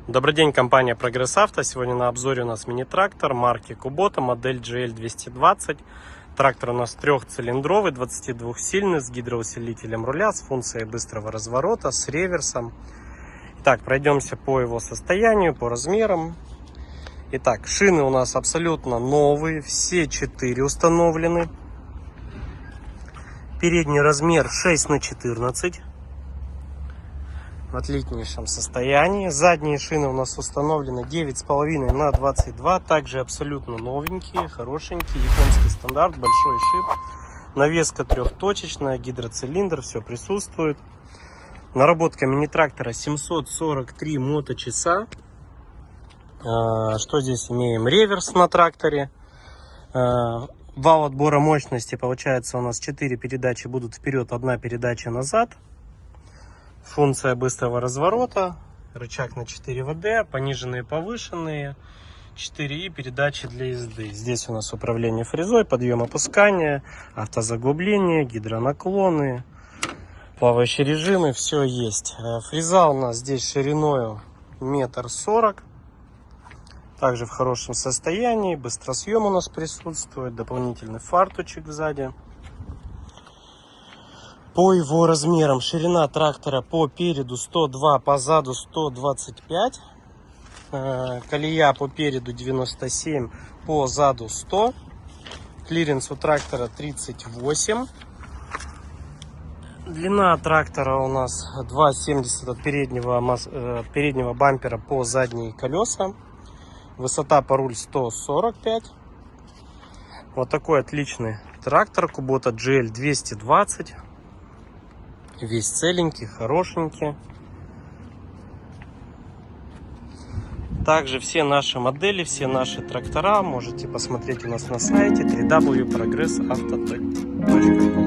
Добрый день, компания Прогресс Авто. Сегодня на обзоре у нас мини-трактор марки Kubota, модель GL220. Трактор у нас трехцилиндровый, 22-сильный, с гидроусилителем руля, с функцией быстрого разворота, с реверсом. Итак, пройдемся по его состоянию, по размерам. Итак, шины у нас абсолютно новые, все 4 установлены. Передний размер 6х14. В отличнейшем состоянии. Задние шины у нас установлены 9,5 на 22. Также абсолютно новенькие, хорошенькие. Японский стандарт, большой шип. Навеска трехточечная, гидроцилиндр, все присутствует. Наработка мини-трактора 743 моточаса. Что здесь имеем? Реверс на тракторе. Вал отбора мощности, получается, у нас 4 передачи будут вперед, 1 передача назад. Функция быстрого разворота, рычаг на 4 ВД, пониженные, повышенные, 4И, передачи для езды. Здесь у нас управление фрезой, подъем опускания, автозаглубление, гидронаклоны, плавающие режимы, все есть. Фреза у нас здесь шириной 1,40 м, также в хорошем состоянии, быстросъем у нас присутствует, дополнительный фартучек сзади. По его размерам: ширина трактора по переду 102, по заду 125, колея по переду 97, по заду 100, клиренс у трактора 38, длина трактора у нас 2,70 от переднего бампера по задние колеса, высота по руль 145. Вот такой отличный трактор Kubota GL220. Весь целенький, хорошенький. Также все наши модели, все наши трактора можете посмотреть у нас на сайте www.progressauto.com.